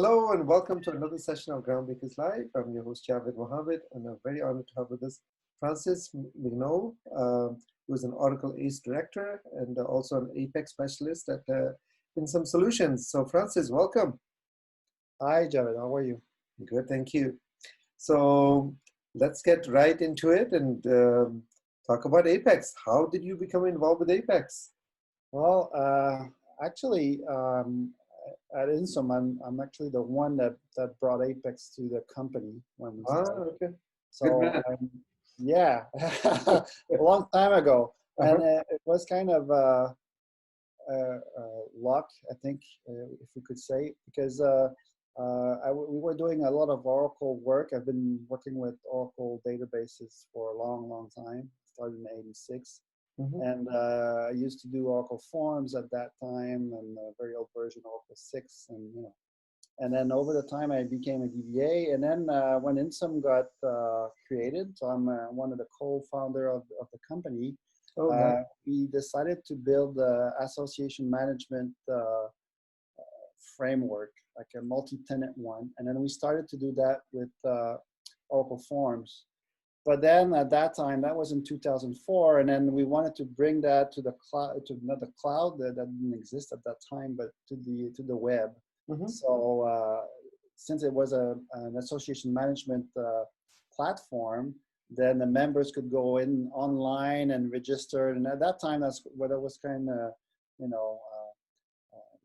Hello and welcome to another session of Groundbreakers Live. I'm your host Javed Mohammed, and I'm very honored to have with us Francis Mignault, who is an Oracle ACE director and also an APEX specialist at In Solutions. So Francis, welcome. Hi, Javed. How are you? Good, thank you. So let's get right into it and talk about APEX. How did you become involved with APEX? Well, actually, at Insom, I'm actually the one that brought Apex to the company when we started. Okay. So, yeah, a long time ago. And it was kind of luck, I think, if we could say, because we were doing a lot of Oracle work. I've been working with Oracle databases for a long, long time. Started in '86. And I used to do Oracle Forms at that time, and a very old version, Oracle 6, and then over the time I became a DBA, and then when Insom got created, so I'm one of the co-founder of the company. We decided to build the association management framework, like a multi-tenant one, and then we started to do that with Oracle Forms. But then at that time, that was in 2004, and then we wanted to bring that to the cloud, to not the cloud that didn't exist at that time, but to the web. So since it was an association management platform, then the members could go in online and register. And at that time, that's what it was kind of,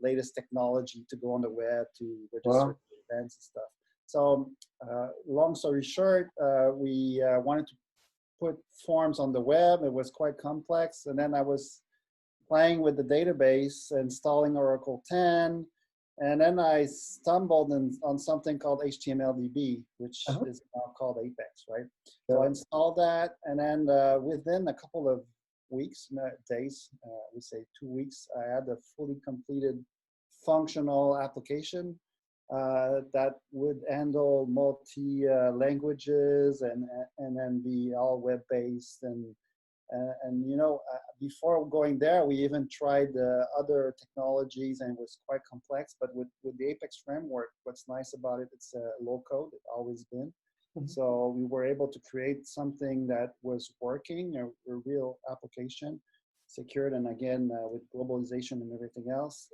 latest technology to go on the web to register events and stuff. So long story short, we wanted to put forms on the web. It was quite complex. And then I was playing with the database, installing Oracle 10. And then I stumbled on something called HTMLDB, which is now called APEX, right? So I installed that. And then within a couple of weeks, days, we say 2 weeks, I had a fully completed functional application that would handle multi languages and then be all web-based and before going there, we even tried other technologies, and it was quite complex. But with the Apex framework, what's nice about it, it's low code. It's always been. So we were able to create something that was working, a real application, secured, and again with globalization and everything else,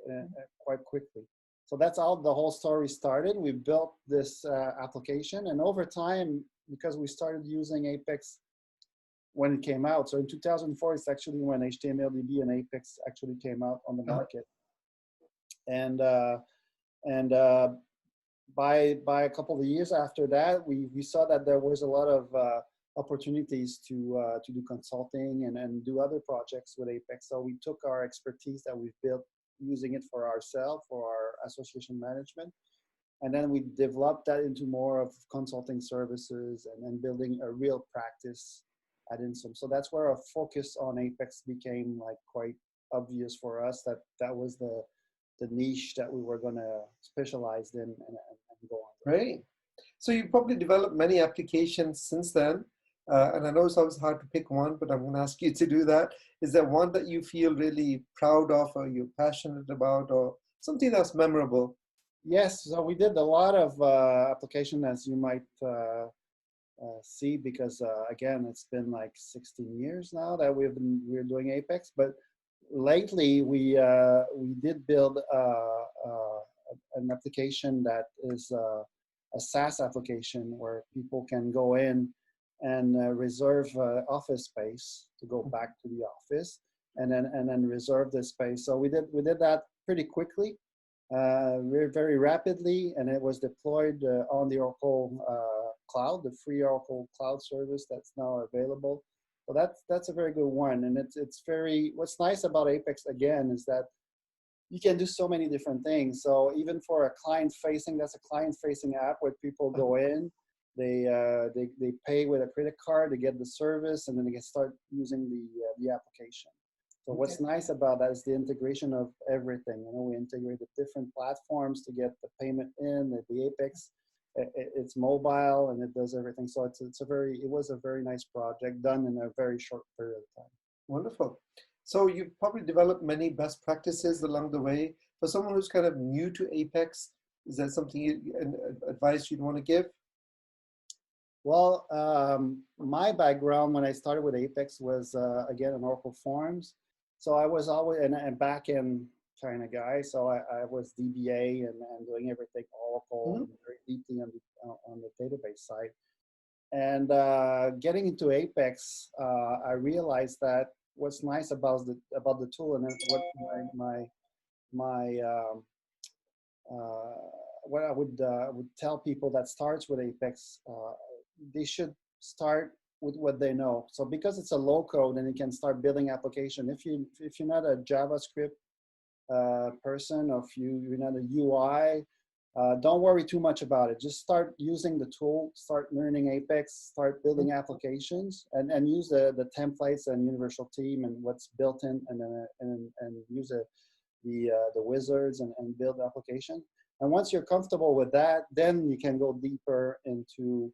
quite quickly. So that's how the whole story started. We built this application, and over time, because we started using Apex when it came out. So in 2004, it's actually when HTMLDB and Apex actually came out on the market. And by a couple of years after that, we saw that there was a lot of opportunities to do consulting and do other projects with Apex. So we took our expertise that we've built using it for ourselves, for our association management. And then we developed that into more of consulting services and then building a real practice at Insom. So that's where our focus on Apex became like quite obvious for us, that was the niche that we were going to specialize in and go on. Great. So you probably developed many applications since then. And I know it's always hard to pick one, but I'm going to ask you to do that. Is there one that you feel really proud of, or you're passionate about, or something that's memorable? Yes. So we did a lot of application, as you might see, because again, it's been like 16 years now that we're doing Apex. But lately, we did build an application that is a SaaS application where people can go in and reserve office space to go back to the office, and then reserve the space. So we did that pretty quickly, very rapidly, and it was deployed on the Oracle Cloud, the free Oracle Cloud service that's now available. So that's a very good one, and it's very. What's nice about Apex again is that you can do so many different things. So even for a client-facing, that's a client-facing app where people go in. They pay with a credit card to get the service, and then they can start using the application. So what's nice about that is the integration of everything. We integrate the different platforms to get the payment in. The Apex, it's mobile and it does everything. So it was a very nice project done in a very short period of time. Wonderful. So you've probably developed many best practices along the way. For someone who's kind of new to Apex, Is that something advice you'd want to give? Well, my background when I started with Apex was, again, in Oracle Forms. So I was always a back-end kind of guy. So I was DBA and doing everything Oracle, and very deeply on the database side. And getting into Apex, I realized that what's nice about the tool, and what what I would tell people that starts with Apex, they should start with what they know. So because it's a low code and you can start building application. If you're not a JavaScript person, or if you're not a UI, don't worry too much about it. Just start using the tool, start learning Apex, start building applications, and use the templates and universal theme and what's built in, and use the wizards and build the application. And once you're comfortable with that, then you can go deeper into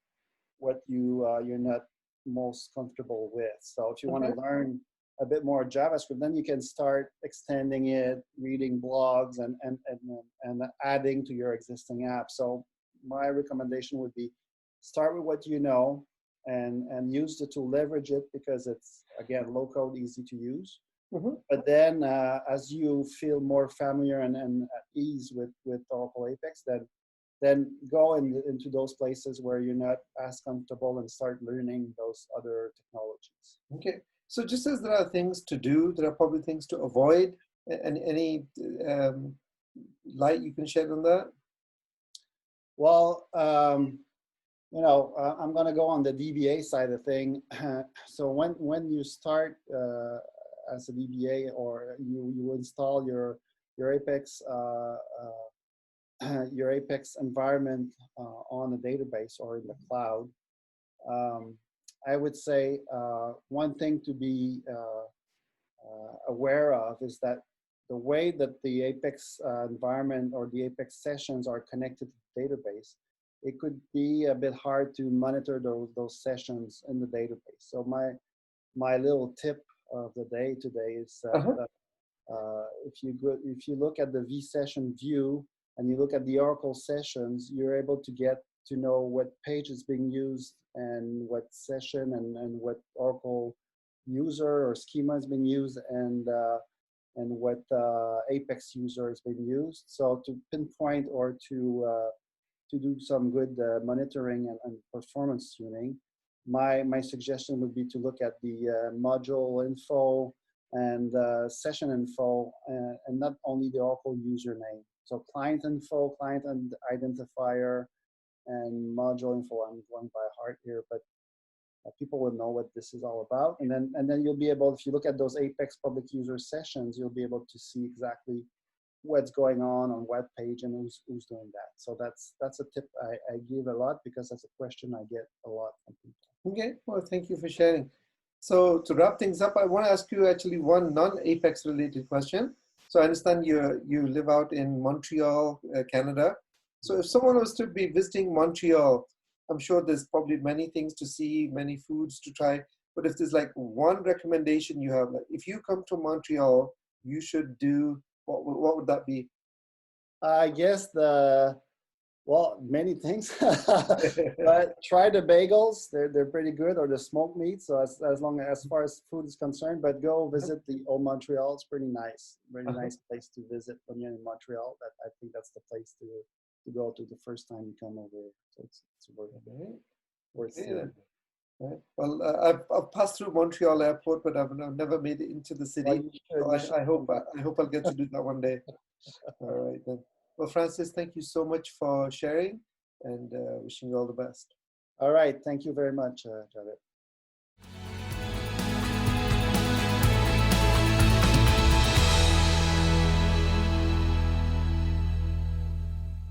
what you're not most comfortable with. So if you want to learn a bit more JavaScript, then you can start extending it, reading blogs, and adding to your existing app. So my recommendation would be start with what you know, and use the tool, leverage it, because it's, again, low code, easy to use. But then as you feel more familiar and at ease with Oracle Apex, then go into those places where you're not as comfortable and start learning those other technologies. Okay. So just as there are things to do, there are probably things to avoid. And any light you can shed on that? Well, you know, I'm going to go on the DBA side of thing. So when you start as a DBA, or you install your Apex your Apex environment on a database or in the cloud, I would say one thing to be aware of is that the way that the Apex environment or the Apex sessions are connected to the database, it could be a bit hard to monitor those sessions in the database. So my little tip of the day today is that if you look at the vSession view and you look at the Oracle sessions, you're able to get to know what page is being used and what session and what Oracle user or schema has been used, and what Apex user has been used. So to pinpoint or to do some good monitoring and performance tuning, my suggestion would be to look at the module info and session info, and not only the Oracle username. So client info, client and identifier, and module info. I'm going by heart here, but people will know what this is all about. And then you'll be able, if you look at those Apex public user sessions, you'll be able to see exactly what's going on what page and who's doing that. So that's a tip I give a lot, because that's a question I get a lot from people. Okay, well, thank you for sharing. So to wrap things up, I want to ask you actually one non-Apex related question. So I understand you live out in Montreal, Canada. So if someone was to be visiting Montreal, I'm sure there's probably many things to see, many foods to try. But if there's like one recommendation you have, like if you come to Montreal, you should do, what would that be? I guess well, many things, but try the bagels. They're pretty good, or the smoked meat. So as far as food is concerned, but go visit the old Montreal. It's pretty nice, really nice place to visit when you're in Montreal. I think that's the place to go to the first time you come over. So it's worth seeing. Right. Well, I've passed through Montreal Airport, but I've never made it into the city. Well, so I hope I'll get to do that one day. All right then. Well, Francis, thank you so much for sharing, and wishing you all the best. All right. Thank you very much, Javed.